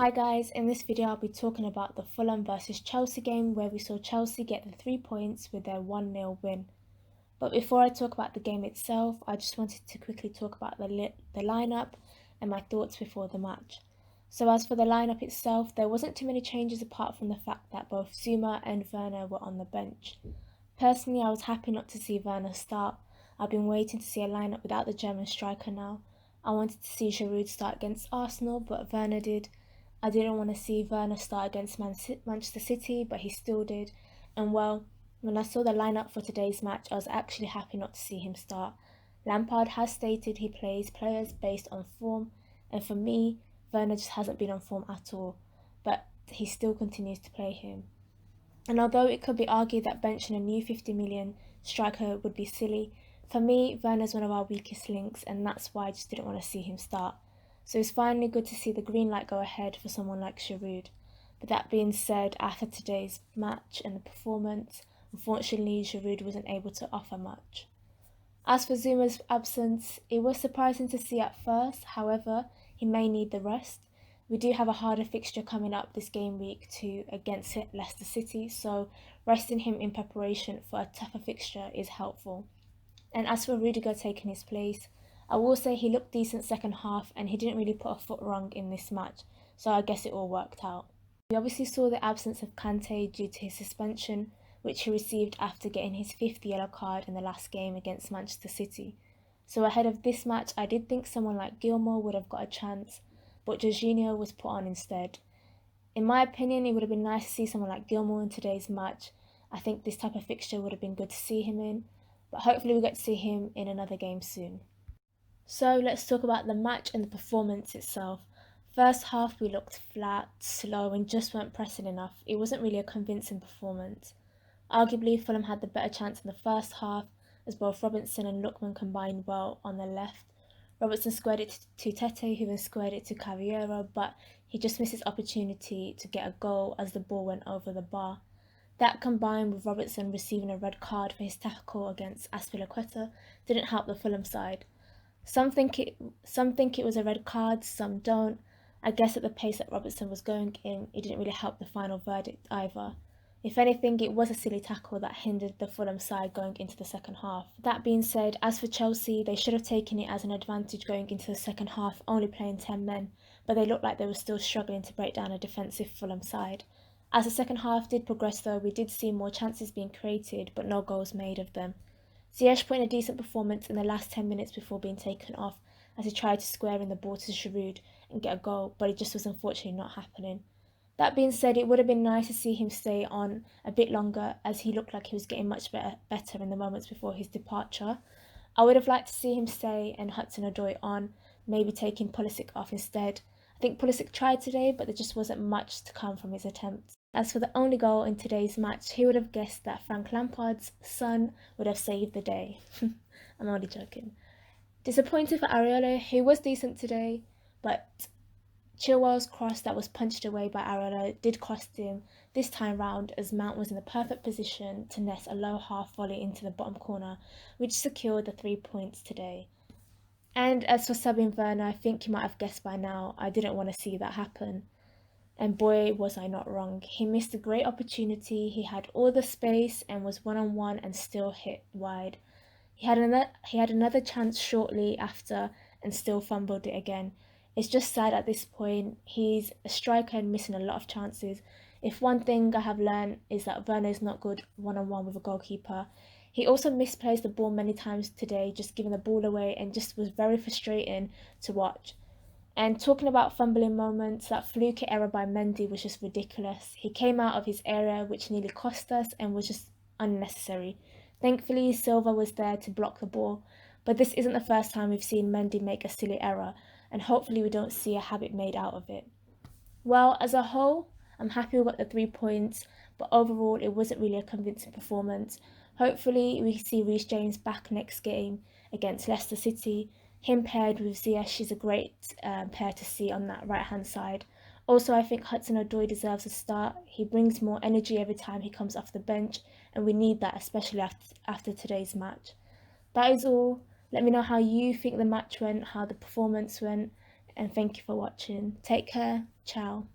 Hi guys, in this video I'll be talking about the Fulham versus Chelsea game where we saw Chelsea get the 3 points with their 1-0 win. But before I talk about the game itself, I just wanted to quickly talk about the lineup and my thoughts before the match. So as for the lineup itself, there wasn't too many changes apart from the fact that both Zuma and Werner were on the bench. Personally, I was happy not to see Werner start. I've been waiting to see a lineup without the German striker now. I wanted to see Giroud start against Arsenal, but Werner did. I didn't want to see Werner start against Manchester City, but he still did. And well, when I saw the lineup for today's match, I was actually happy not to see him start. Lampard has stated he plays players based on form, and for me, Werner just hasn't been on form at all, but he still continues to play him. And although it could be argued that benching a new 50 million striker would be silly, for me, Werner's one of our weakest links, and that's why I just didn't want to see him start. So it's finally good to see the green light go ahead for someone like Giroud. But that being said, after today's match and the performance, unfortunately Giroud wasn't able to offer much. As for Zuma's absence, it was surprising to see at first, however, he may need the rest. We do have a harder fixture coming up this game week against Leicester City, so resting him in preparation for a tougher fixture is helpful. And as for Rudiger taking his place, I will say he looked decent second half and he didn't really put a foot wrong in this match, so I guess it all worked out. We obviously saw the absence of Kante due to his suspension, which he received after getting his 5th yellow card in the last game against Manchester City. So ahead of this match, I did think someone like Gilmour would have got a chance, but Jorginho was put on instead. In my opinion, it would have been nice to see someone like Gilmour in today's match. I think this type of fixture would have been good to see him in, but hopefully we get to see him in another game soon. So let's talk about the match and the performance itself. First half we looked flat, slow and just weren't pressing enough. It wasn't really a convincing performance. Arguably Fulham had the better chance in the first half as both Robinson and Lookman combined well on the left. Robertson squared it to Tete, who then squared it to Cavallero, but he just missed his opportunity to get a goal as the ball went over the bar. That combined with Robertson receiving a red card for his tackle against Azpilicueta didn't help the Fulham side. Some think it was a red card, some don't. I guess at the pace that Robertson was going in, it didn't really help the final verdict either. If anything, it was a silly tackle that hindered the Fulham side going into the second half. That being said, as for Chelsea, they should have taken it as an advantage going into the second half, only playing 10 men, but they looked like they were still struggling to break down a defensive Fulham side. As the second half did progress though, we did see more chances being created, but no goals made of them. Ziyech put in a decent performance in the last 10 minutes before being taken off as he tried to square in the ball to Giroud and get a goal, but it just was unfortunately not happening. That being said, it would have been nice to see him stay on a bit longer as he looked like he was getting much better in the moments before his departure. I would have liked to see him stay and Hudson-Odoi on, maybe taking Pulisic off instead. I think Pulisic tried today, but there just wasn't much to come from his attempts. As for the only goal in today's match, who would have guessed that Frank Lampard's son would have saved the day? I'm only joking. Disappointed for Areola, who was decent today, but Chilwell's cross that was punched away by Areola did cost him this time round as Mount was in the perfect position to nest a low half volley into the bottom corner, which secured the 3 points today. And as for subbing Werner, I think you might have guessed by now, I didn't want to see that happen. And boy, was I not wrong. He missed a great opportunity. He had all the space and was one-on-one and still hit wide. He had another chance shortly after and still fumbled it again. It's just sad at this point. He's a striker and missing a lot of chances. If one thing I have learned is that Werner is not good one-on-one with a goalkeeper. He also misplaced the ball many times today, just giving the ball away and just was very frustrating to watch. And talking about fumbling moments, that fluke error by Mendy was just ridiculous. He came out of his area, which nearly cost us and was just unnecessary. Thankfully, Silva was there to block the ball, but this isn't the first time we've seen Mendy make a silly error, and hopefully we don't see a habit made out of it. Well, as a whole, I'm happy we got the 3 points, but overall it wasn't really a convincing performance. Hopefully we see Reece James back next game against Leicester City. Him paired with Ziyech is a great pair to see on that right-hand side. Also, I think Hudson-Odoi deserves a start. He brings more energy every time he comes off the bench, and we need that, especially after today's match. That is all. Let me know how you think the match went, how the performance went, and thank you for watching. Take care. Ciao.